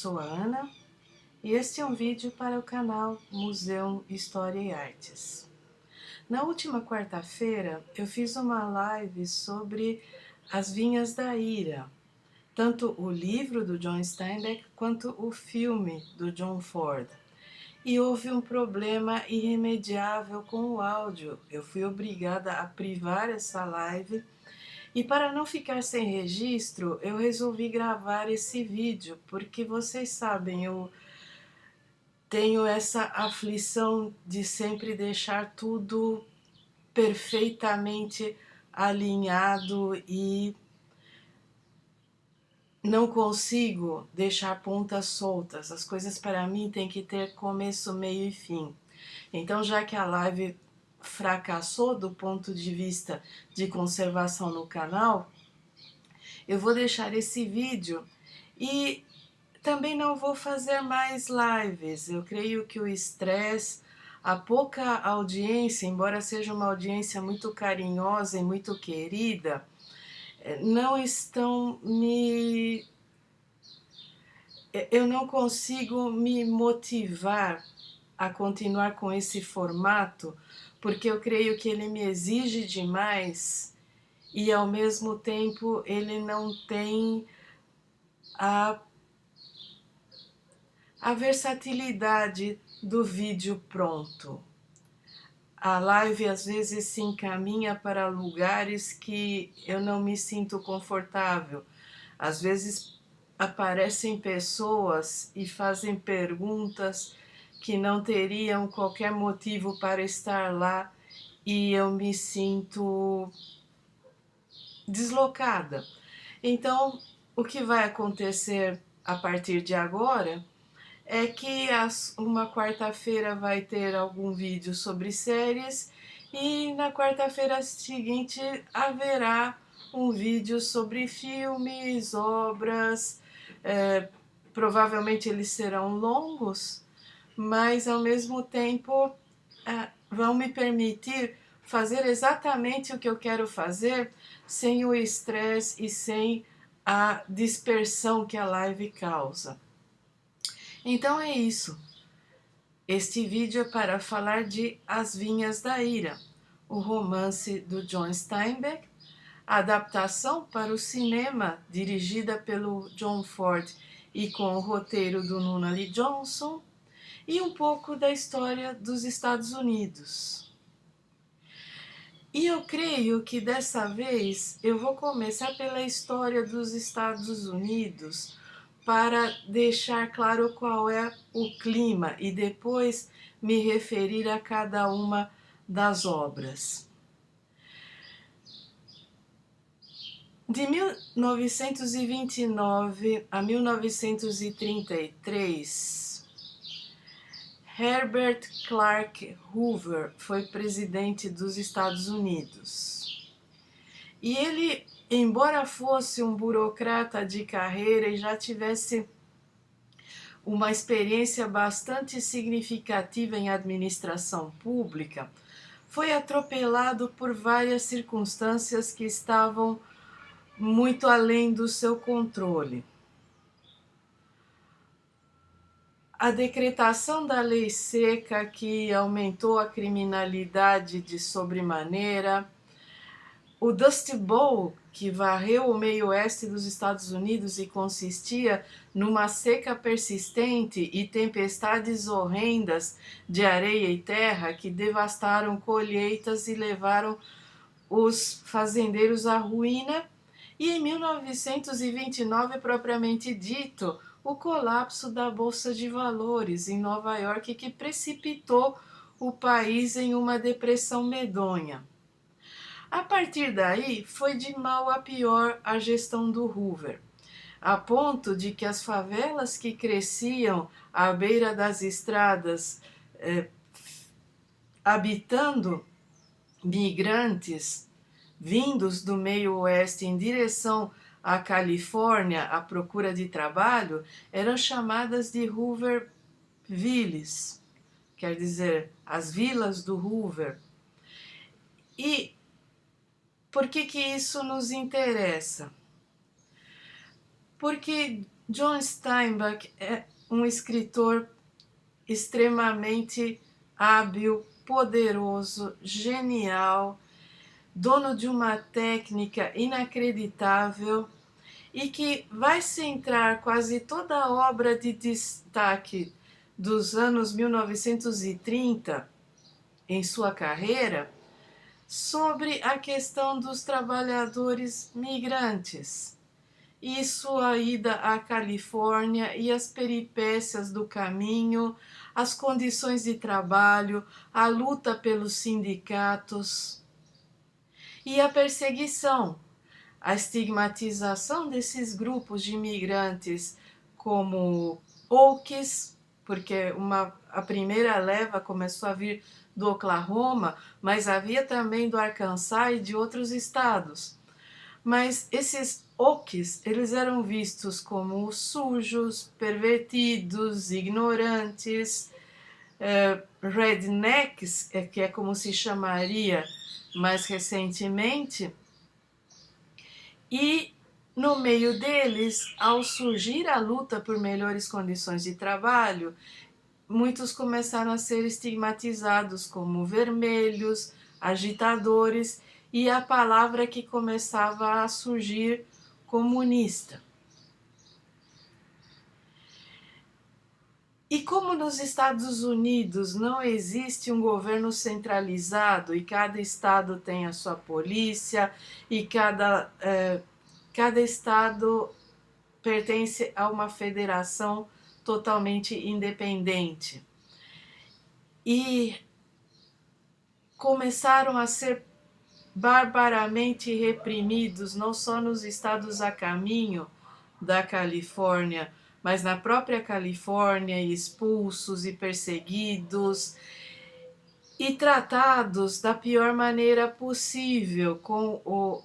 sou a Ana e este é um vídeo para o canal Museu História e Artes. Na última quarta-feira eu fiz uma live sobre As Vinhas da Ira, tanto o livro do John Steinbeck quanto o filme do John Ford. E houve um problema irremediável com o áudio. Eu fui obrigada a privar essa live e para não ficar sem registro, eu resolvi gravar esse vídeo, porque vocês sabem, eu tenho essa aflição de sempre deixar tudo perfeitamente alinhado e não consigo deixar pontas soltas. As coisas para mim têm que ter começo, meio e fim. Então, já que a live fracassou do ponto de vista de conservação no canal, eu vou deixar esse vídeo e também não vou fazer mais lives. Eu creio que o estresse, a pouca audiência, embora seja uma audiência muito carinhosa e muito querida, não estão me... Eu não consigo me motivar a continuar com esse formato, porque eu creio que ele me exige demais e ao mesmo tempo ele não tem a versatilidade do vídeo pronto. A live às vezes se encaminha para lugares que eu não me sinto confortável. Às vezes aparecem pessoas e fazem perguntas que não teriam qualquer motivo para estar lá e eu me sinto deslocada. Então, o que vai acontecer a partir de agora é que uma quarta-feira vai ter algum vídeo sobre séries e na quarta-feira seguinte haverá um vídeo sobre filmes, obras. Provavelmente eles serão longos, mas ao mesmo tempo vão me permitir fazer exatamente o que eu quero fazer sem o estresse e sem a dispersão que a live causa. Então é isso. Este vídeo é para falar de As Vinhas da Ira, o romance do John Steinbeck, a adaptação para o cinema dirigida pelo John Ford e com o roteiro do Nunnally Johnson, e um pouco da história dos Estados Unidos. E eu creio que dessa vez eu vou começar pela história dos Estados Unidos, para deixar claro qual é o clima e depois me referir a cada uma das obras. De 1929 a 1933, Herbert Clark Hoover foi presidente dos Estados Unidos. E ele, embora fosse um burocrata de carreira e já tivesse uma experiência bastante significativa em administração pública, foi atropelado por várias circunstâncias que estavam muito além do seu controle. A decretação da lei seca, que aumentou a criminalidade de sobremaneira, o Dust Bowl, que varreu o meio oeste dos Estados Unidos e consistia numa seca persistente e tempestades horrendas de areia e terra que devastaram colheitas e levaram os fazendeiros à ruína, e em 1929, propriamente dito, o colapso da Bolsa de Valores em Nova York, que precipitou o país em uma depressão medonha. A partir daí, foi de mal a pior a gestão do Hoover, a ponto de que as favelas que cresciam à beira das estradas, habitando migrantes vindos do meio oeste em direção à Califórnia à procura de trabalho, eram chamadas de Hoovervilles, quer dizer, as vilas do Hoover. E por que isso nos interessa? Porque John Steinbeck é um escritor extremamente hábil, poderoso, genial, dono de uma técnica inacreditável e que vai centrar quase toda a obra de destaque dos anos 1930 em sua carreira sobre a questão dos trabalhadores migrantes e sua ida à Califórnia e as peripécias do caminho, as condições de trabalho, a luta pelos sindicatos e a perseguição, a estigmatização desses grupos de imigrantes como Okies, porque a primeira leva começou a vir do Oklahoma, mas havia também do Arkansas e de outros estados. Mas esses Okies, eles eram vistos como sujos, pervertidos, ignorantes, rednecks, que é como se chamaria mais recentemente, e no meio deles, ao surgir a luta por melhores condições de trabalho, muitos começaram a ser estigmatizados como vermelhos, agitadores, e a palavra que começava a surgir, comunista. E como nos Estados Unidos não existe um governo centralizado e cada estado tem a sua polícia e cada estado pertence a uma federação totalmente independente. E começaram a ser barbaramente reprimidos, não só nos estados a caminho da Califórnia, mas na própria Califórnia, expulsos e perseguidos e tratados da pior maneira possível, com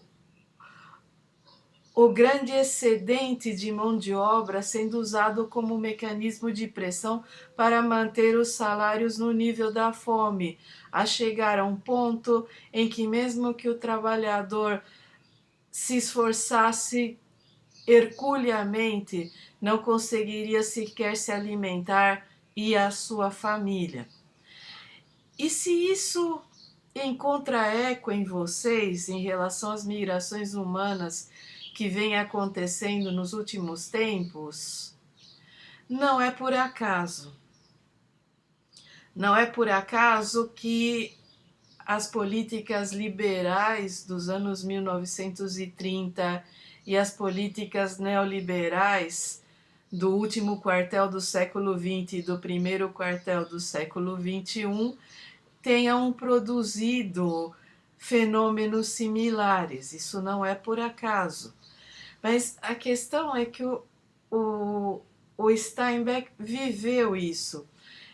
o grande excedente de mão de obra sendo usado como mecanismo de pressão para manter os salários no nível da fome, a chegar a um ponto em que mesmo que o trabalhador se esforçasse herculeamente, não conseguiria sequer se alimentar e a sua família. E se isso encontra eco em vocês em relação às migrações humanas que vem acontecendo nos últimos tempos, não é por acaso. Não é por acaso que as políticas liberais dos anos 1930 e as políticas neoliberais do último quartel do século XX e do primeiro quartel do século XXI tenham produzido fenômenos similares. Isso não é por acaso. Mas a questão é que o Steinbeck viveu isso.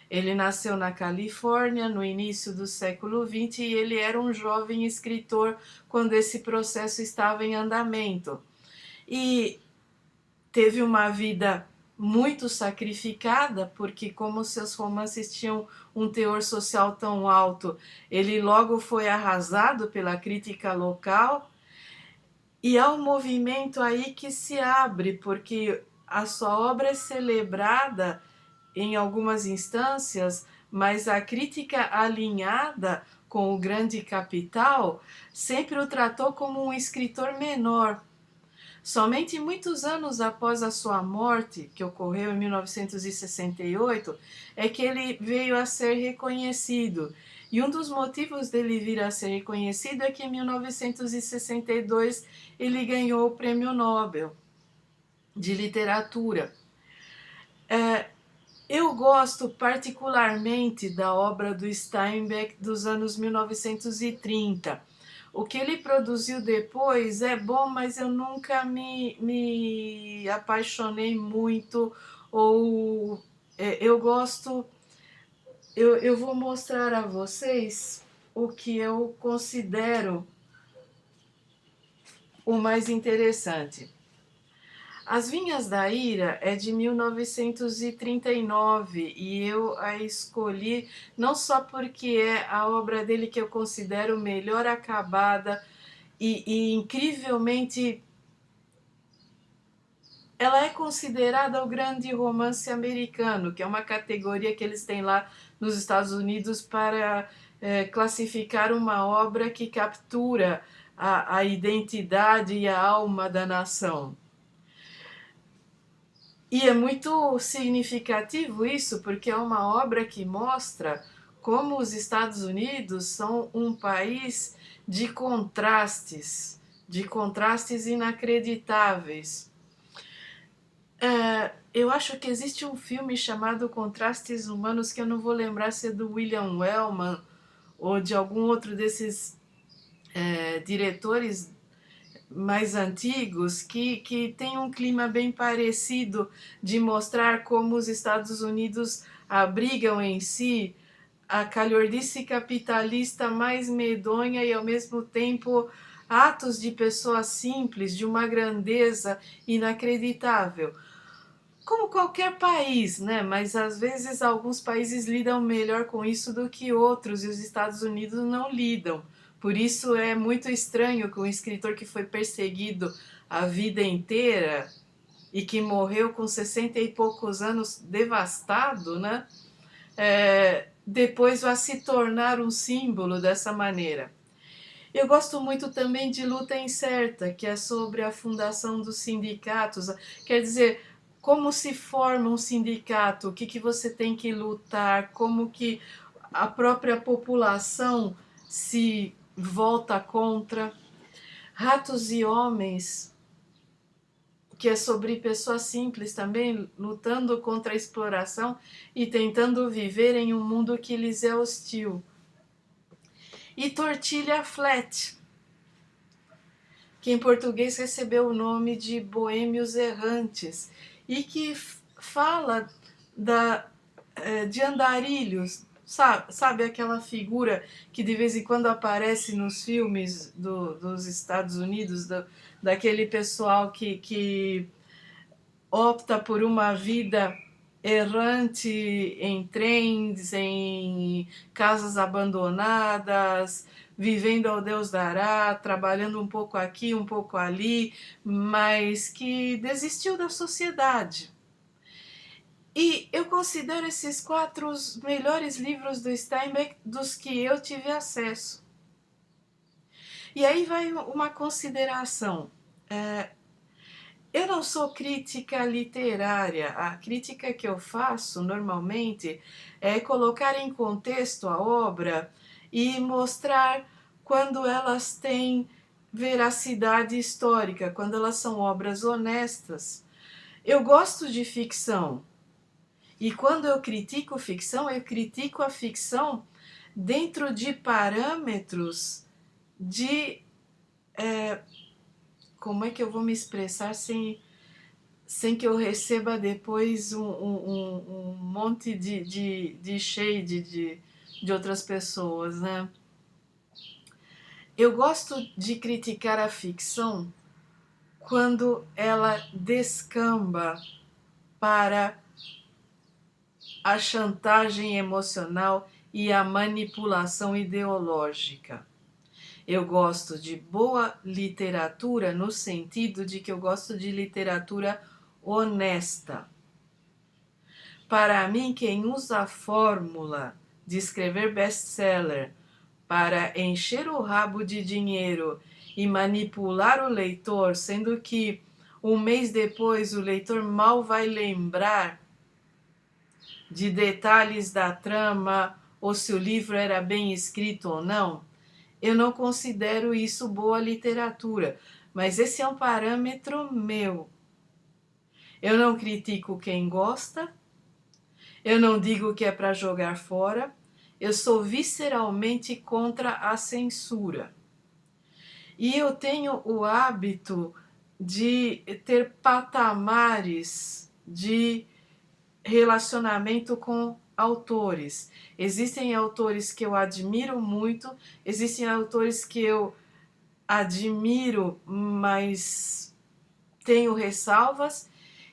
Ele nasceu na Califórnia no início do século XX e ele era um jovem escritor quando esse processo estava em andamento. E teve uma vida muito sacrificada, porque como seus romances tinham um teor social tão alto, ele logo foi arrasado pela crítica local. E há um movimento aí que se abre, porque a sua obra é celebrada em algumas instâncias, mas a crítica alinhada com o grande capital sempre o tratou como um escritor menor. Somente muitos anos após a sua morte, que ocorreu em 1968, é que ele veio a ser reconhecido. E um dos motivos dele vir a ser reconhecido é que em 1962 ele ganhou o Prêmio Nobel de Literatura. Eu gosto particularmente da obra do Steinbeck dos anos 1930. O que ele produziu depois é bom, mas eu nunca me apaixonei muito, ou eu gosto. Eu vou mostrar a vocês o que eu considero o mais interessante. As Vinhas da Ira é de 1939 e eu a escolhi não só porque é a obra dele que eu considero melhor acabada e incrivelmente ela é considerada o grande romance americano, que é uma categoria que eles têm lá nos Estados Unidos para classificar uma obra que captura a identidade e a alma da nação. E é muito significativo isso, porque é uma obra que mostra como os Estados Unidos são um país de contrastes inacreditáveis. Eu acho que existe um filme chamado Contrastes Humanos, que eu não vou lembrar se é do William Wellman ou de algum outro desses diretores mais antigos, que tem um clima bem parecido, de mostrar como os Estados Unidos abrigam em si a calhordice capitalista mais medonha e ao mesmo tempo atos de pessoas simples, de uma grandeza inacreditável. Como qualquer país, né? Mas às vezes alguns países lidam melhor com isso do que outros e os Estados Unidos não lidam. Por isso é muito estranho que um escritor que foi perseguido a vida inteira e que morreu com 60 e poucos anos devastado, né? Depois vai se tornar um símbolo dessa maneira. Eu gosto muito também de Luta Incerta, que é sobre a fundação dos sindicatos. Quer dizer, como se forma um sindicato, o que você tem que lutar, como que a própria população se volta contra. Ratos e Homens, que é sobre pessoas simples também lutando contra a exploração e tentando viver em um mundo que lhes é hostil. E Tortilha Flat, que em português recebeu o nome de Boêmios Errantes, e que fala de andarilhos, sabe aquela figura que de vez em quando aparece nos filmes dos Estados Unidos, daquele pessoal que opta por uma vida errante em trens, em casas abandonadas, vivendo ao Deus dará, trabalhando um pouco aqui, um pouco ali, mas que desistiu da sociedade. E eu considero esses 4 os melhores livros do Steinbeck dos que eu tive acesso. E aí vai uma consideração. Eu não sou crítica literária. A crítica que eu faço normalmente é colocar em contexto a obra e mostrar quando elas têm veracidade histórica, quando elas são obras honestas. Eu gosto de ficção. E quando eu critico ficção, eu critico a ficção dentro de parâmetros de como é que eu vou me expressar sem que eu receba depois um monte de shade de outras pessoas, né? Eu gosto de criticar a ficção quando ela descamba para a chantagem emocional e a manipulação ideológica. Eu gosto de boa literatura no sentido de que eu gosto de literatura honesta. Para mim, quem usa a fórmula de escrever best-seller para encher o rabo de dinheiro e manipular o leitor, sendo que um mês depois o leitor mal vai lembrar de detalhes da trama ou se o livro era bem escrito ou não, eu não considero isso boa literatura, mas esse é um parâmetro meu. Eu não critico quem gosta, eu não digo que é para jogar fora, eu sou visceralmente contra a censura. E eu tenho o hábito de ter patamares de relacionamento com autores. Existem autores que eu admiro muito, existem autores que eu admiro, mas tenho ressalvas,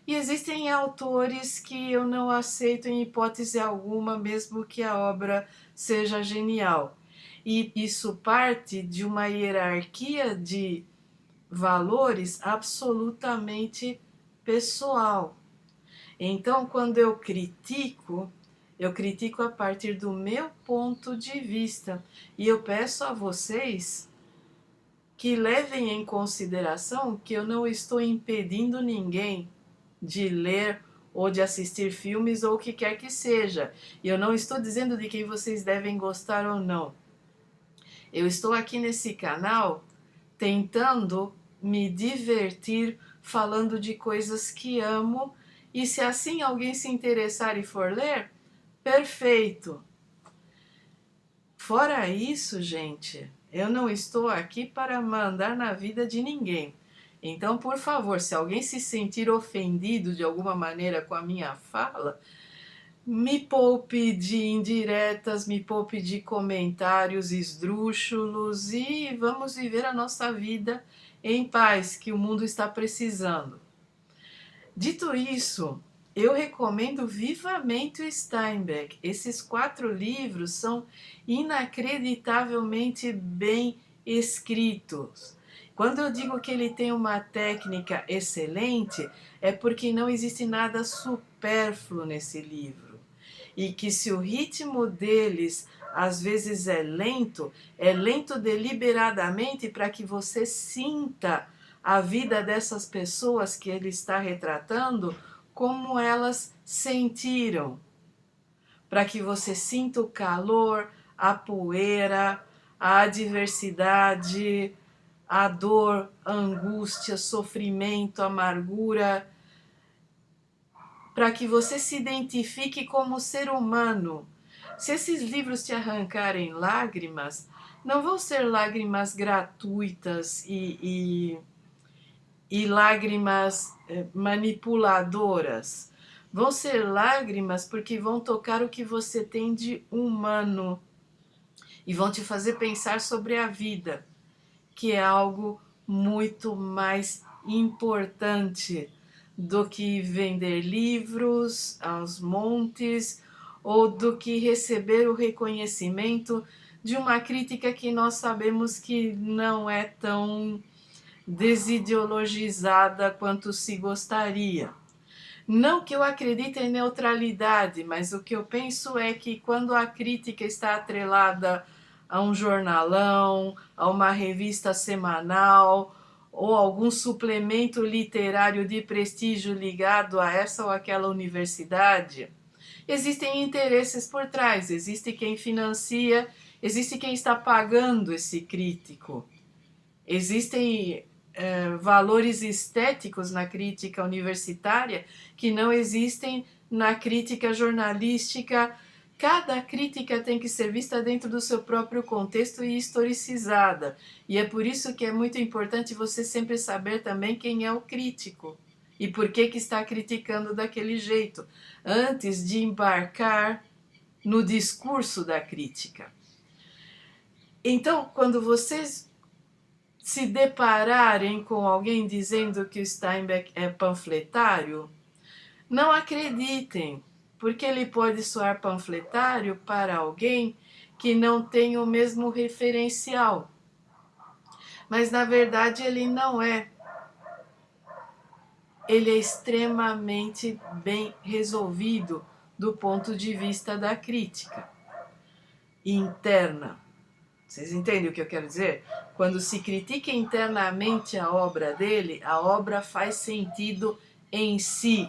e existem autores que eu não aceito em hipótese alguma, mesmo que a obra seja genial. E isso parte de uma hierarquia de valores absolutamente pessoal. Então, quando eu critico a partir do meu ponto de vista. E eu peço a vocês que levem em consideração que eu não estou impedindo ninguém de ler ou de assistir filmes ou o que quer que seja. E eu não estou dizendo de quem vocês devem gostar ou não. Eu estou aqui nesse canal tentando me divertir falando de coisas que amo, e se assim alguém se interessar e for ler, perfeito. Fora isso, gente, eu não estou aqui para mandar na vida de ninguém. Então, por favor, se alguém se sentir ofendido de alguma maneira com a minha fala, me poupe de indiretas, me poupe de comentários esdrúxulos e vamos viver a nossa vida em paz, que o mundo está precisando. Dito isso, eu recomendo vivamente o Steinbeck. Esses 4 livros são inacreditavelmente bem escritos. Quando eu digo que ele tem uma técnica excelente, é porque não existe nada supérfluo nesse livro. E que se o ritmo deles às vezes é lento deliberadamente para que você sinta a vida dessas pessoas que ele está retratando, como elas sentiram, para que você sinta o calor, a poeira, a adversidade, a dor, a angústia, sofrimento, amargura, para que você se identifique como ser humano. Se esses livros te arrancarem lágrimas, não vão ser lágrimas gratuitas e lágrimas manipuladoras. Vão ser lágrimas porque vão tocar o que você tem de humano e vão te fazer pensar sobre a vida, que é algo muito mais importante do que vender livros aos montes ou do que receber o reconhecimento de uma crítica que nós sabemos que não é tão desideologizada quanto se gostaria. Não que eu acredite em neutralidade, mas o que eu penso é que quando a crítica está atrelada a um jornalão, a uma revista semanal ou algum suplemento literário de prestígio ligado a essa ou aquela universidade, existem interesses por trás, existe quem financia, existe quem está pagando esse crítico. Existem valores estéticos na crítica universitária que não existem na crítica jornalística. Cada crítica tem que ser vista dentro do seu próprio contexto e historicizada. E é por isso que é muito importante você sempre saber também quem é o crítico e por que está criticando daquele jeito, antes de embarcar no discurso da crítica. Então, quando vocês se depararem com alguém dizendo que o Steinbeck é panfletário, não acreditem, porque ele pode soar panfletário para alguém que não tem o mesmo referencial. Mas na verdade ele não é. Ele é extremamente bem resolvido do ponto de vista da crítica interna. Vocês entendem o que eu quero dizer? Quando se critica internamente a obra dele, a obra faz sentido em si.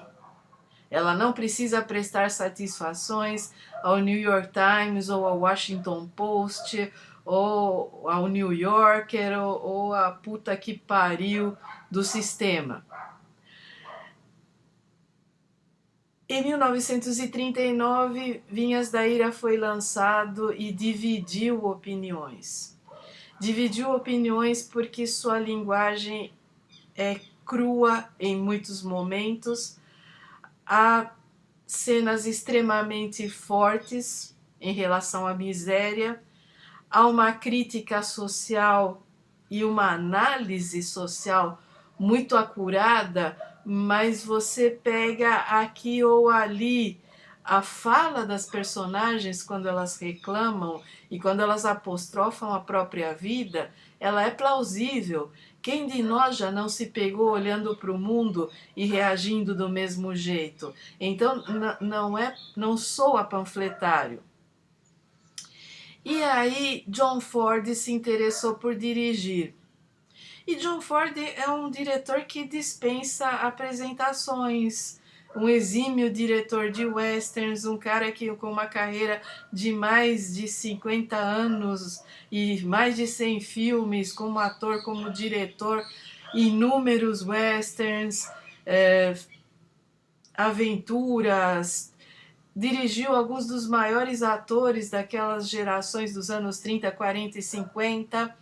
Ela não precisa prestar satisfações ao New York Times ou ao Washington Post ou ao New Yorker ou a puta que pariu do sistema. Em 1939, Vinhas da Ira foi lançado e dividiu opiniões. Dividiu opiniões porque sua linguagem é crua em muitos momentos, há cenas extremamente fortes em relação à miséria, há uma crítica social e uma análise social muito acurada, mas você pega aqui ou ali A fala das personagens, quando elas reclamam e quando elas apostrofam a própria vida, ela é plausível. Quem de nós já não se pegou olhando para o mundo e reagindo do mesmo jeito? Então, não sou a panfletário. E aí, John Ford se interessou por dirigir. E John Ford é um diretor que dispensa apresentações, um exímio diretor de westerns, um cara que com uma carreira de mais de 50 anos e mais de 100 filmes, como ator, como diretor, inúmeros westerns, aventuras, dirigiu alguns dos maiores atores daquelas gerações dos anos 30, 40 e 50.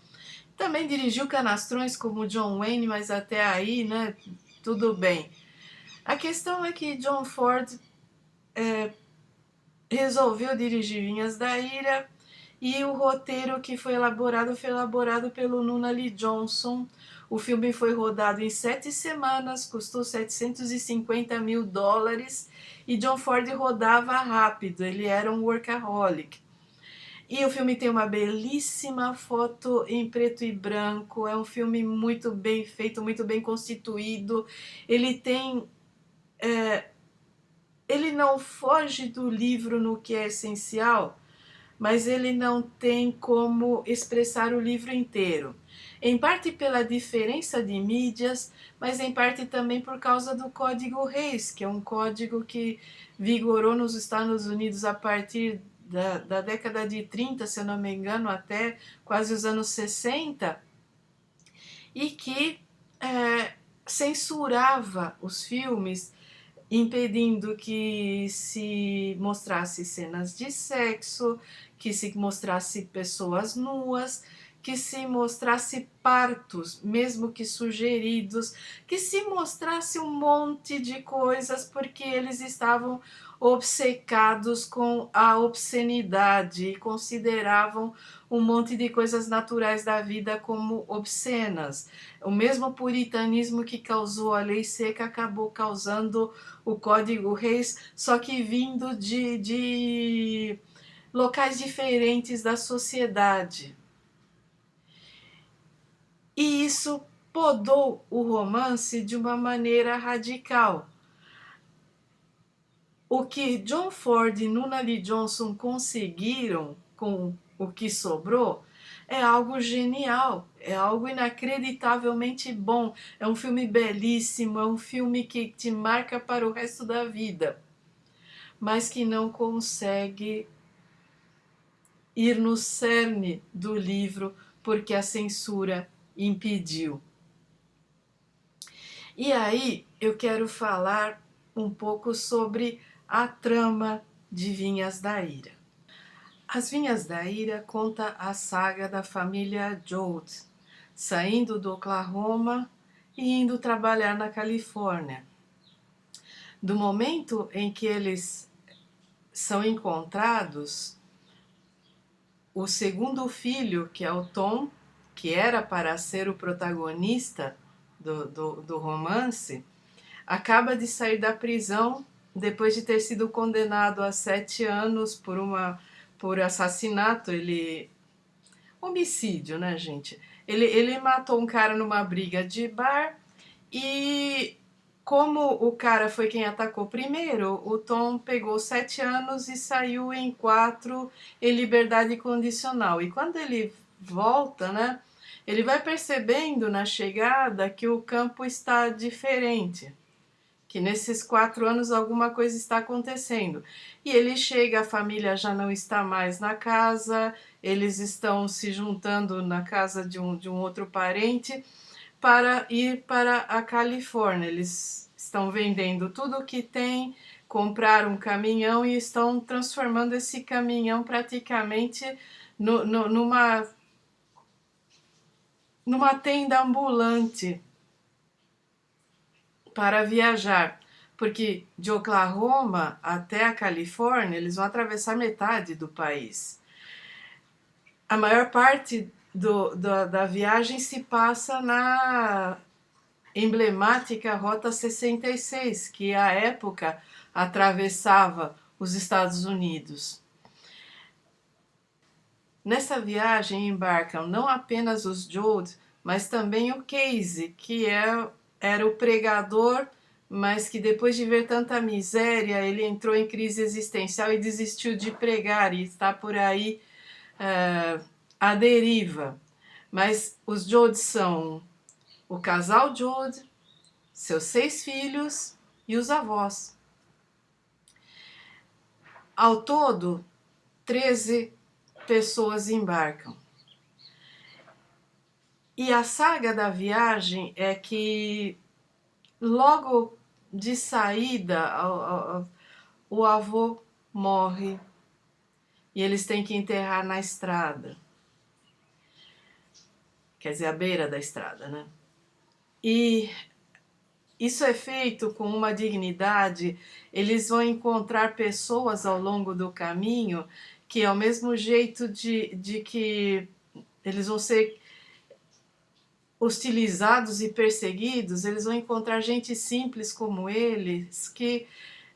Também dirigiu canastrões como John Wayne, mas até aí, né, tudo bem. A questão é que John Ford resolveu dirigir Vinhas da Ira e o roteiro que foi elaborado pelo Nunnally Johnson. O filme foi rodado em 7 semanas, custou $750 mil e John Ford rodava rápido, ele era um workaholic. E o filme tem uma belíssima foto em preto e branco, é um filme muito bem feito, muito bem constituído. Ele tem... ele não foge do livro no que é essencial, mas ele não tem como expressar o livro inteiro. Em parte pela diferença de mídias, mas em parte também por causa do Código Reis, que é um código que vigorou nos Estados Unidos a partir da década de 30, se eu não me engano, até quase os anos 60, e que censurava os filmes, impedindo que se mostrasse cenas de sexo, que se mostrasse pessoas nuas, que se mostrasse partos, mesmo que sugeridos, que se mostrasse um monte de coisas, porque eles estavam obcecados com a obscenidade e consideravam um monte de coisas naturais da vida como obscenas. O mesmo puritanismo que causou a lei seca acabou causando o Código Reis, só que vindo de locais diferentes da sociedade. E isso podou o romance de uma maneira radical. O que John Ford e Nunnally Johnson conseguiram com o que sobrou é algo genial, é algo inacreditavelmente bom, é um filme belíssimo, é um filme que te marca para o resto da vida, mas que não consegue ir no cerne do livro porque a censura impediu. E aí eu quero falar um pouco sobre a trama de Vinhas da Ira. As Vinhas da Ira conta a saga da família Joad, saindo do Oklahoma e indo trabalhar na Califórnia. Do momento em que eles são encontrados, o segundo filho, que é o Tom, que era para ser o protagonista do romance, acaba de sair da prisão depois de ter sido condenado a 7 anos por assassinato, homicídio, né, gente? Ele matou um cara numa briga de bar e, como o cara foi quem atacou primeiro, o Tom pegou 7 anos e saiu em 4 em liberdade condicional. E quando ele volta, né, ele vai percebendo na chegada que o campo está diferente, que nesses 4 anos alguma coisa está acontecendo. E ele chega, a família já não está mais na casa, eles estão se juntando na casa de um outro parente para ir para a Califórnia. Eles estão vendendo tudo o que tem, compraram um caminhão e estão transformando esse caminhão praticamente numa tenda ambulante para viajar, porque de Oklahoma até a Califórnia eles vão atravessar metade do país. A maior parte da viagem se passa na emblemática Rota 66, que à época atravessava os Estados Unidos. Nessa viagem embarcam não apenas os Joad, mas também o Casey, que era o pregador, mas que depois de ver tanta miséria, ele entrou em crise existencial e desistiu de pregar e está por aí à deriva. Mas os Joad são o casal Joad, seus 6 filhos e os avós. Ao todo, 13 pessoas embarcam. E a saga da viagem é que logo de saída o avô morre e eles têm que enterrar na estrada. Quer dizer, à beira da estrada, né? E isso é feito com uma dignidade. Eles vão encontrar pessoas ao longo do caminho que, ao mesmo jeito de que eles vão ser hostilizados e perseguidos, eles vão encontrar gente simples como eles, que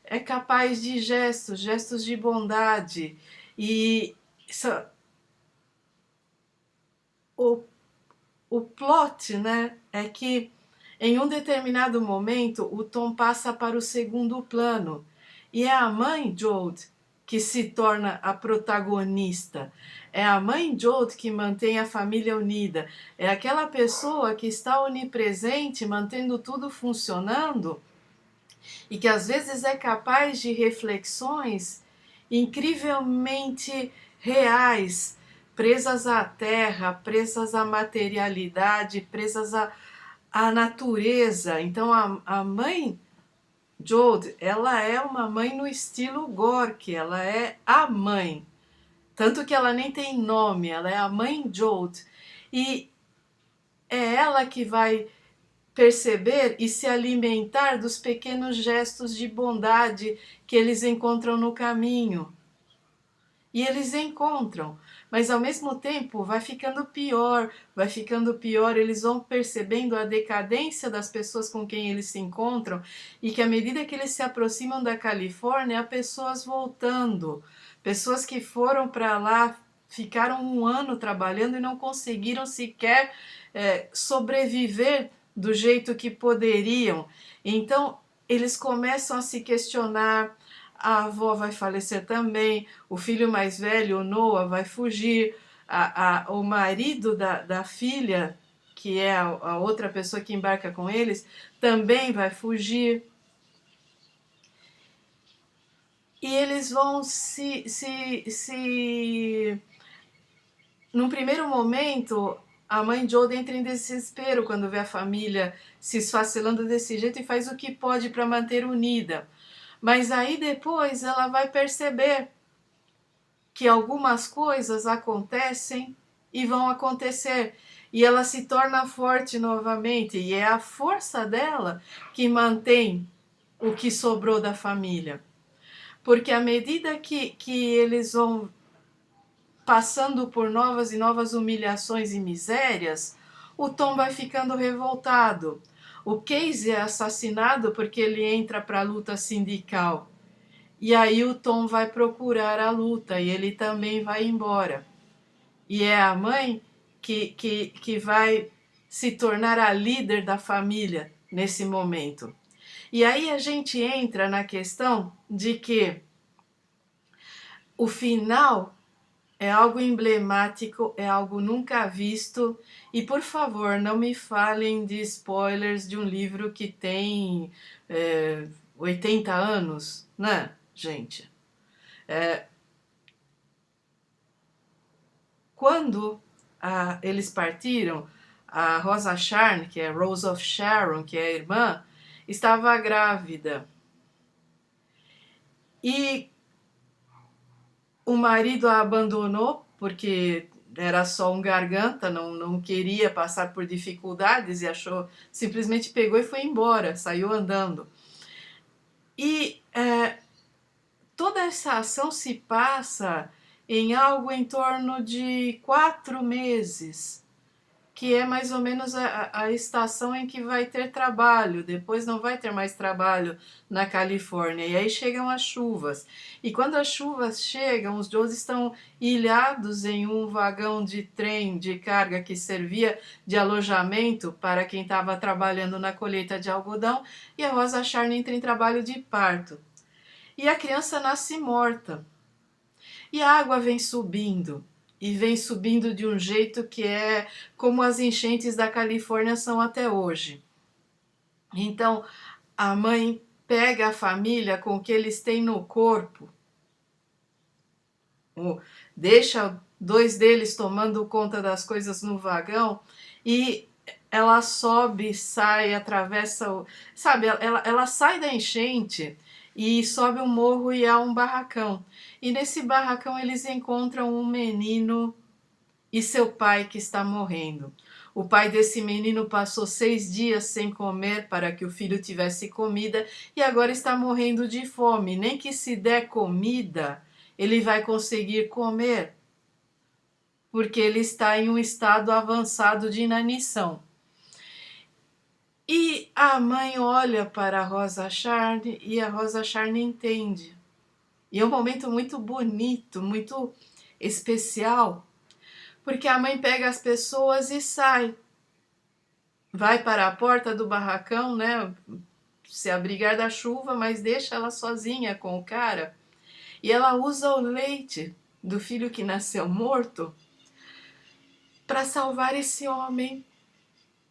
é capaz de gestos de bondade. E o plot, né, é que em um determinado momento o Tom passa para o segundo plano e é a mãe Joad que se torna a protagonista. É a mãe Joad que mantém a família unida. É aquela pessoa que está onipresente, mantendo tudo funcionando e que às vezes é capaz de reflexões incrivelmente reais, presas à terra, presas à materialidade, presas à natureza. Então a mãe Joad, ela é uma mãe no estilo Gorky, ela é a mãe. Tanto que ela nem tem nome, ela é a mãe Joad. E é ela que vai perceber e se alimentar dos pequenos gestos de bondade que eles encontram no caminho. E eles encontram, mas ao mesmo tempo vai ficando pior, eles vão percebendo a decadência das pessoas com quem eles se encontram e que à medida que eles se aproximam da Califórnia, há pessoas voltando, pessoas que foram para lá, ficaram 1 ano trabalhando e não conseguiram sequer sobreviver do jeito que poderiam. Então eles começam a se questionar. A avó vai falecer também, o filho mais velho, o Noah, vai fugir, o marido da filha, que é a outra pessoa que embarca com eles, também vai fugir. E eles vão Num primeiro momento, a mãe Joad entra em desespero quando vê a família se esfacelando desse jeito e faz o que pode para manter unida. Mas aí depois ela vai perceber que algumas coisas acontecem e vão acontecer. E ela se torna forte novamente. E é a força dela que mantém o que sobrou da família. Porque à medida que eles vão passando por novas e novas humilhações e misérias, o Tom vai ficando revoltado. O Casey é assassinado porque ele entra para a luta sindical. E aí o Tom vai procurar a luta e ele também vai embora. E é a mãe que vai se tornar a líder da família nesse momento. E aí a gente entra na questão de que o final é algo emblemático, é algo nunca visto. E por favor, não me falem de spoilers de um livro que tem 80 anos, né, gente? Quando eles partiram, a Rosa Sharon, que é Rose of Sharon, que é a irmã, estava grávida. E o marido a abandonou porque era só um garganta, não queria passar por dificuldades e achou, simplesmente pegou e foi embora, saiu andando. E toda essa ação se passa em algo em torno de 4 meses, que é mais ou menos a estação em que vai ter trabalho, depois não vai ter mais trabalho na Califórnia, e aí chegam as chuvas. E quando as chuvas chegam, os Joes estão ilhados em um vagão de trem de carga que servia de alojamento para quem estava trabalhando na colheita de algodão, e a Rosa Charne entra em trabalho de parto. E a criança nasce morta. E a água vem subindo. E vem subindo de um jeito que é como as enchentes da Califórnia são até hoje. Então, a mãe pega a família com o que eles têm no corpo, deixa dois deles tomando conta das coisas no vagão e ela sobe, sai, atravessa, sabe, ela sai da enchente e sobe um morro e há um barracão. E nesse barracão eles encontram um menino e seu pai que está morrendo. O pai desse menino passou 6 dias sem comer para que o filho tivesse comida e agora está morrendo de fome. Nem que se der comida, ele vai conseguir comer, porque ele está em um estado avançado de inanição. E a mãe olha para a Rosa Charne e a Rosa Charne entende. E é um momento muito bonito, muito especial, porque a mãe pega as pessoas e sai. Vai para a porta do barracão, né? Se abrigar da chuva, mas deixa ela sozinha com o cara. E ela usa o leite do filho que nasceu morto para salvar esse homem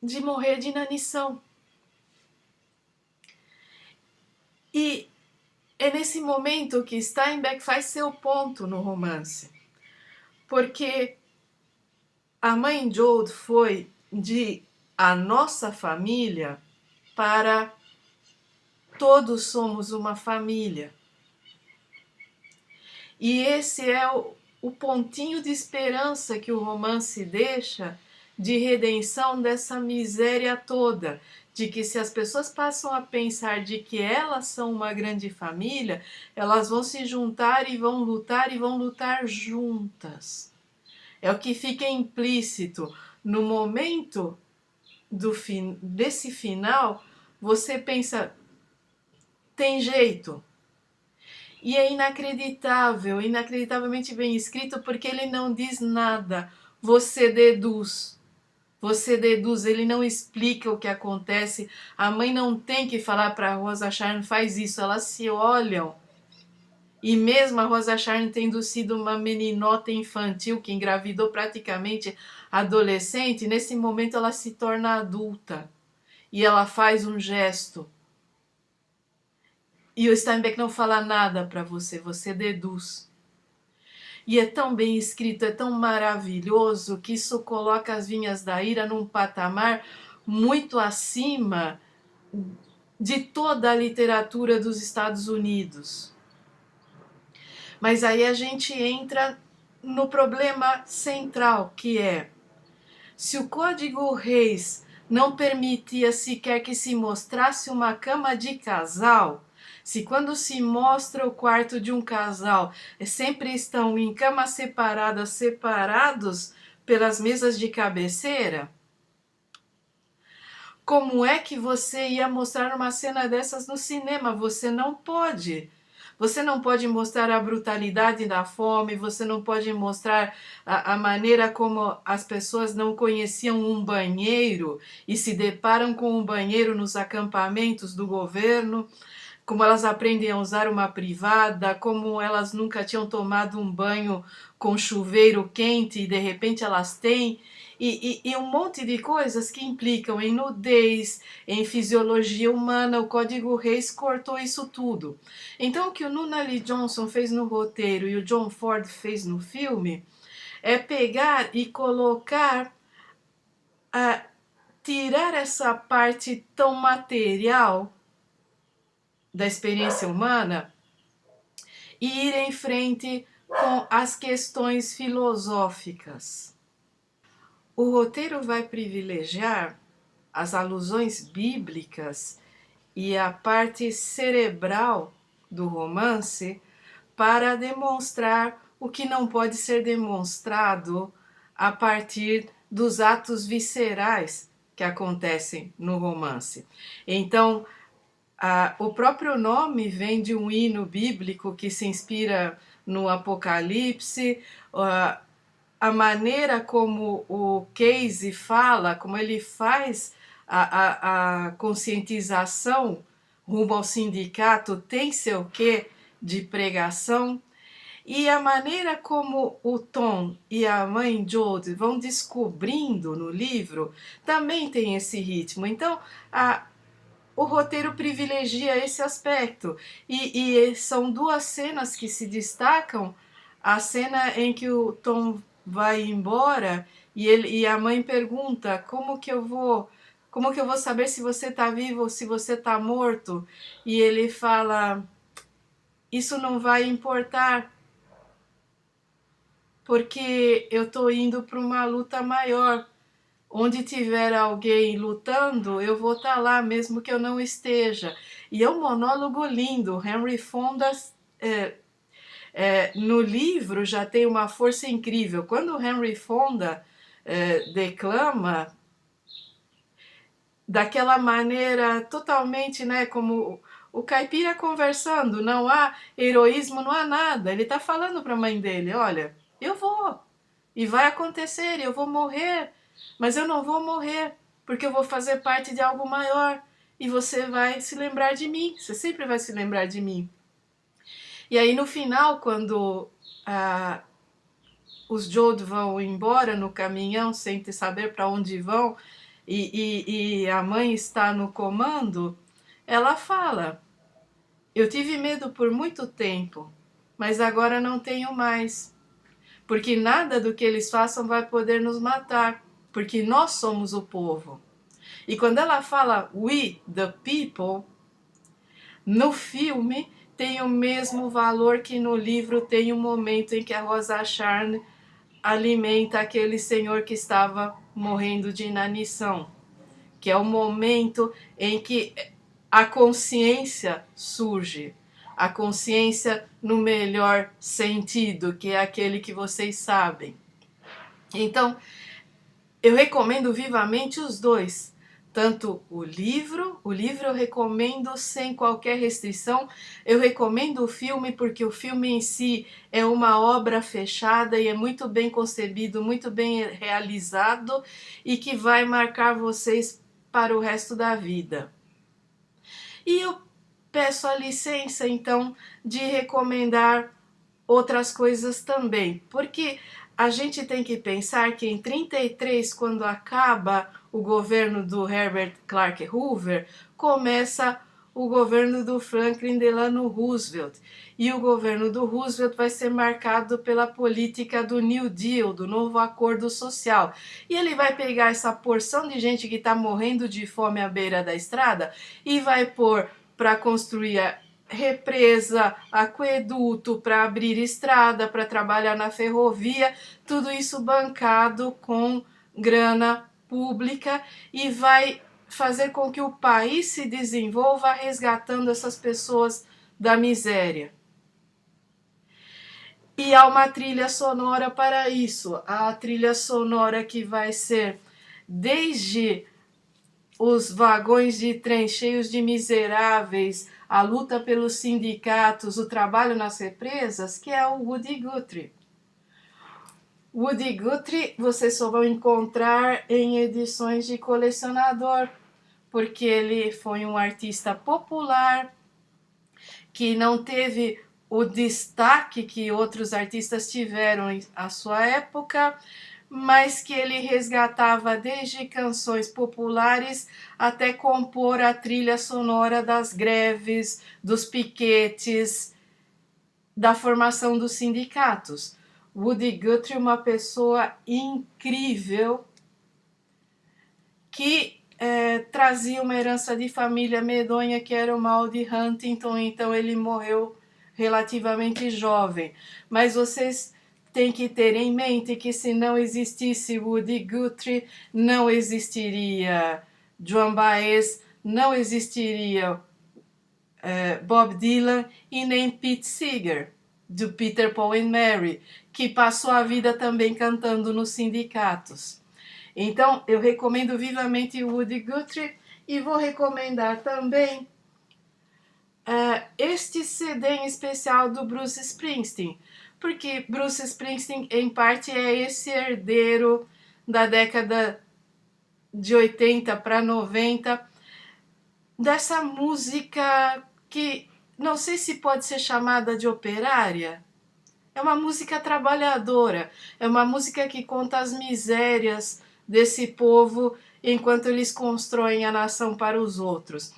de morrer de inanição. E é nesse momento que Steinbeck faz seu ponto no romance. Porque a mãe Joad foi de a nossa família para todos somos uma família. E esse é o pontinho de esperança que o romance deixa de redenção dessa miséria toda, de que se as pessoas passam a pensar de que elas são uma grande família, elas vão se juntar e vão lutar juntas. É o que fica implícito no momento desse final. Você pensa, tem jeito. E é inacreditável, inacreditavelmente bem escrito, porque ele não diz nada. Você deduz. Você deduz, ele não explica o que acontece. A mãe não tem que falar para a Rosa Charne, faz isso. Elas se olham. E mesmo a Rosa Charne tendo sido uma meninota infantil que engravidou praticamente adolescente, nesse momento ela se torna adulta. E ela faz um gesto. E o Steinbeck não fala nada para você, você deduz. E é tão bem escrito, é tão maravilhoso, que isso coloca As Vinhas da Ira num patamar muito acima de toda a literatura dos Estados Unidos. Mas aí a gente entra no problema central, que é: se o Código Reis não permitia sequer que se mostrasse uma cama de casal, se quando se mostra o quarto de um casal sempre estão em camas separadas, separados pelas mesas de cabeceira, como é que você ia mostrar uma cena dessas no cinema? Você não pode. Você não pode mostrar a brutalidade da fome, você não pode mostrar a maneira como as pessoas não conheciam um banheiro e se deparam com um banheiro nos acampamentos do governo, como elas aprendem a usar uma privada, como elas nunca tinham tomado um banho com chuveiro quente e de repente elas têm, e um monte de coisas que implicam em nudez, em fisiologia humana. O Código Reis cortou isso tudo. Então o que o Nunnally Johnson fez no roteiro e o John Ford fez no filme é pegar e colocar, tirar essa parte tão material da experiência humana e ir em frente com as questões filosóficas. O roteiro vai privilegiar as alusões bíblicas e a parte cerebral do romance para demonstrar o que não pode ser demonstrado a partir dos atos viscerais que acontecem no romance. Então, o próprio nome vem de um hino bíblico que se inspira no Apocalipse, a maneira como o Casey fala, como ele faz a conscientização rumo ao sindicato, tem seu quê de pregação, e a maneira como o Tom e a mãe Jode vão descobrindo no livro também tem esse ritmo. Então, o roteiro privilegia esse aspecto. E são duas cenas que se destacam. A cena em que o Tom vai embora e a mãe pergunta como que eu vou saber se você está vivo ou se você está morto? E ele fala, isso não vai importar, porque eu estou indo para uma luta maior. Onde tiver alguém lutando, eu vou estar lá, mesmo que eu não esteja. E é um monólogo lindo. Henry Fonda, no livro, já tem uma força incrível. Quando Henry Fonda declama, daquela maneira totalmente, né, como o caipira conversando, não há heroísmo, não há nada. Ele está falando para a mãe dele, olha, eu vou, e vai acontecer, eu vou morrer, mas eu não vou morrer, porque eu vou fazer parte de algo maior, e você vai se lembrar de mim, você sempre vai se lembrar de mim. E aí no final, quando os Jode vão embora no caminhão sem saber para onde vão, e a mãe está no comando, ela fala, eu tive medo por muito tempo, mas agora não tenho mais, porque nada do que eles façam vai poder nos matar, porque nós somos o povo. E quando ela fala we, the people, no filme tem o mesmo valor que no livro tem o momento em que a Rosa Charne alimenta aquele senhor que estava morrendo de inanição, que é o momento em que a consciência surge, a consciência no melhor sentido, que é aquele que vocês sabem. Então, eu recomendo vivamente os dois, tanto o livro eu recomendo sem qualquer restrição, eu recomendo o filme porque o filme em si é uma obra fechada e é muito bem concebido, muito bem realizado e que vai marcar vocês para o resto da vida. E eu peço a licença então de recomendar outras coisas também, porque a gente tem que pensar que em 33, quando acaba o governo do Herbert Clark Hoover, começa o governo do Franklin Delano Roosevelt. E o governo do Roosevelt vai ser marcado pela política do New Deal, do novo acordo social. E ele vai pegar essa porção de gente que está morrendo de fome à beira da estrada e vai pôr para construir represa, aqueduto, para abrir estrada, para trabalhar na ferrovia, tudo isso bancado com grana pública e vai fazer com que o país se desenvolva resgatando essas pessoas da miséria. E há uma trilha sonora para isso, a trilha sonora que vai ser desde os vagões de trem cheios de miseráveis, a luta pelos sindicatos, o trabalho nas represas, que é o Woody Guthrie. Woody Guthrie vocês só vão encontrar em edições de colecionador, porque ele foi um artista popular que não teve o destaque que outros artistas tiveram à sua época, mas que ele resgatava desde canções populares até compor a trilha sonora das greves, dos piquetes, da formação dos sindicatos. Woody Guthrie, uma pessoa incrível que trazia uma herança de família medonha que era o mal de Huntington, então ele morreu relativamente jovem. Mas vocês têm que ter em mente que se não existisse Woody Guthrie, não existiria Joan Baez, não existiria Bob Dylan e nem Pete Seeger, do Peter, Paul and Mary, que passou a vida também cantando nos sindicatos. Então, eu recomendo vivamente o Woody Guthrie e vou recomendar também este CD em especial do Bruce Springsteen, porque Bruce Springsteen, em parte, é esse herdeiro da década de 80 para 90, dessa música que não sei se pode ser chamada de operária. É uma música trabalhadora, é uma música que conta as misérias desse povo enquanto eles constroem a nação para os outros.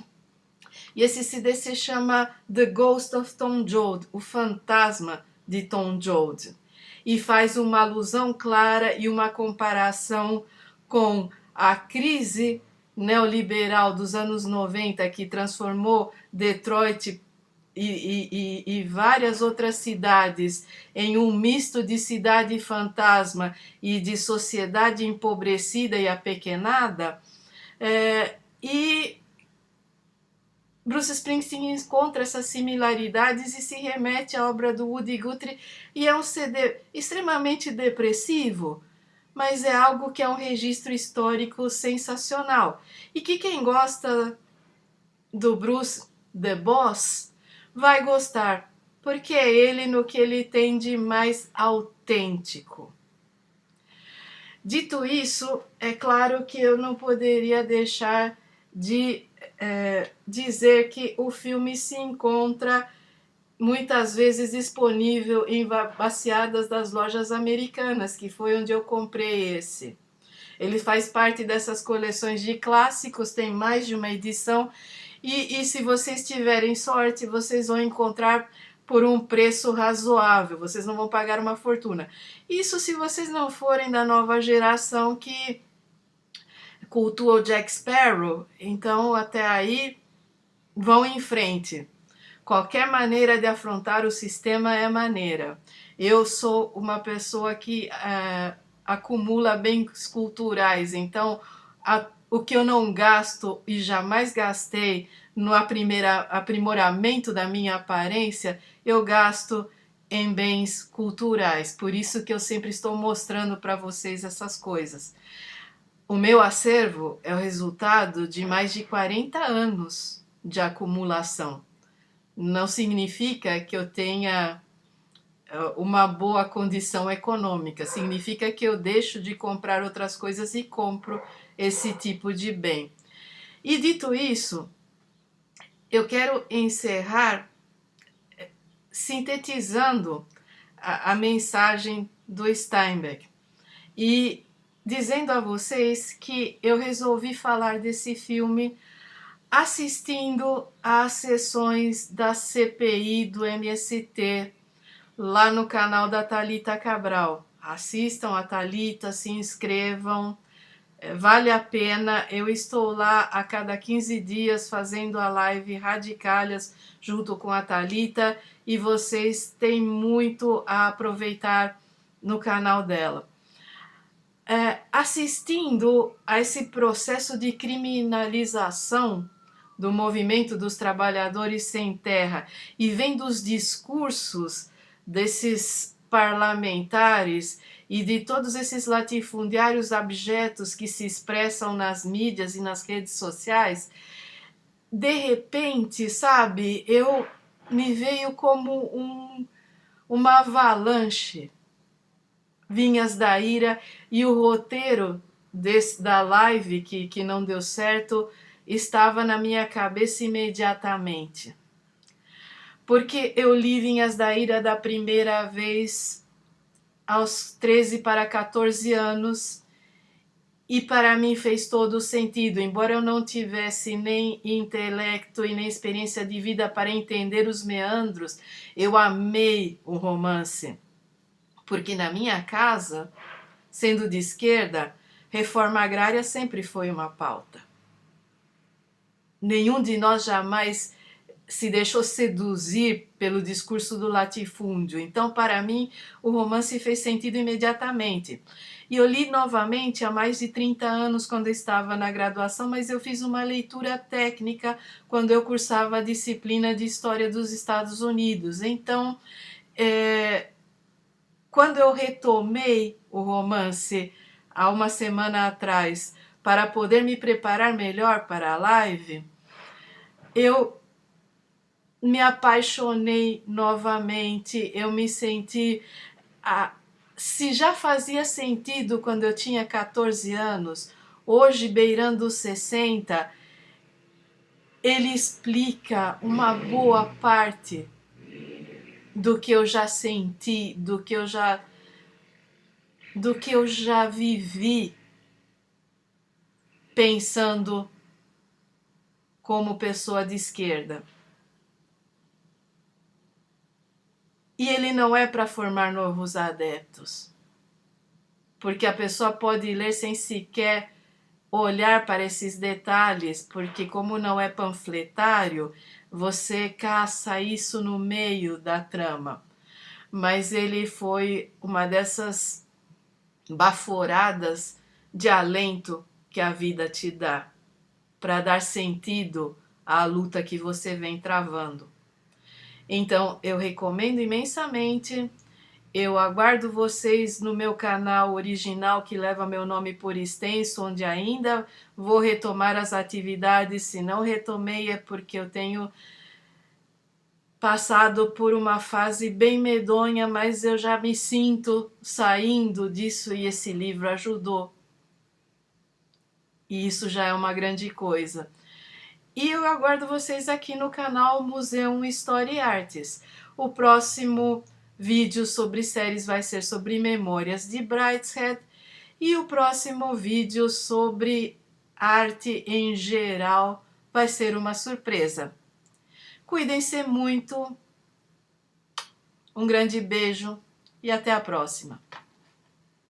E esse CD se chama The Ghost of Tom Joad, o fantasma de Tom Joad. E faz uma alusão clara e uma comparação com a crise neoliberal dos anos 90 que transformou Detroit e várias outras cidades em um misto de cidade fantasma e de sociedade empobrecida e apequenada. E Bruce Springsteen encontra essas similaridades e se remete à obra do Woody Guthrie, e é um CD extremamente depressivo, mas é algo que é um registro histórico sensacional. E que quem gosta do Bruce The Boss vai gostar, porque é ele no que ele tem de mais autêntico. Dito isso, é claro que eu não poderia deixar de dizer que o filme se encontra muitas vezes disponível em baseadas das lojas americanas, que foi onde eu comprei esse. Ele faz parte dessas coleções de clássicos, tem mais de uma edição, e se vocês tiverem sorte, vocês vão encontrar por um preço razoável, vocês não vão pagar uma fortuna. Isso se vocês não forem da nova geração que cultua o Jack Sparrow, então até aí vão em frente. Qualquer maneira de afrontar o sistema é maneira. Eu sou uma pessoa que acumula bens culturais, então o que eu não gasto e jamais gastei no aprimoramento da minha aparência, eu gasto em bens culturais. Por isso que eu sempre estou mostrando para vocês essas coisas. O meu acervo é o resultado de mais de 40 anos de acumulação. Não significa que eu tenha uma boa condição econômica, significa que eu deixo de comprar outras coisas e compro esse tipo de bem. E dito isso, eu quero encerrar sintetizando a mensagem do Steinbeck e dizendo a vocês que eu resolvi falar desse filme assistindo às sessões da CPI do MST lá no canal da Thalita Cabral. Assistam a Thalita, se inscrevam, vale a pena. Eu estou lá a cada 15 dias fazendo a live Radicalhas junto com a Thalita e vocês têm muito a aproveitar no canal dela. Assistindo a esse processo de criminalização do movimento dos trabalhadores sem terra e vendo os discursos desses parlamentares e de todos esses latifundiários abjetos que se expressam nas mídias e nas redes sociais, de repente, sabe, me veio como uma avalanche vinhas da ira, e o roteiro da live que não deu certo estava na minha cabeça imediatamente. Porque eu li Vinhas da Ira da primeira vez aos 13 para 14 anos e para mim fez todo o sentido, embora eu não tivesse nem intelecto e nem experiência de vida para entender os meandros, eu amei o romance. Porque na minha casa, sendo de esquerda, reforma agrária sempre foi uma pauta. Nenhum de nós jamais se deixou seduzir pelo discurso do latifúndio. Então, para mim, o romance fez sentido imediatamente. E eu li novamente há mais de 30 anos quando eu estava na graduação, mas eu fiz uma leitura técnica quando eu cursava a disciplina de História dos Estados Unidos. Então, quando eu retomei o romance há uma semana atrás, para poder me preparar melhor para a live, eu me apaixonei novamente, eu me senti... se já fazia sentido quando eu tinha 14 anos, hoje beirando os 60, ele explica uma boa parte do que eu já senti, do que eu já vivi pensando como pessoa de esquerda. E ele não é para formar novos adeptos, porque a pessoa pode ler sem sequer olhar para esses detalhes, porque como não é panfletário, você caça isso no meio da trama. Mas ele foi uma dessas baforadas de alento que a vida te dá, para dar sentido à luta que você vem travando. Então, eu recomendo imensamente. Eu aguardo vocês no meu canal original, que leva meu nome por extenso, onde ainda vou retomar as atividades. Se não retomei é porque eu tenho passado por uma fase bem medonha, mas eu já me sinto saindo disso e esse livro ajudou. E isso já é uma grande coisa. E eu aguardo vocês aqui no canal Museu Story Arts. O próximo vídeo sobre séries vai ser sobre Memórias de Brideshead. E o próximo vídeo sobre arte em geral vai ser uma surpresa. Cuidem-se muito. Um grande beijo e até a próxima.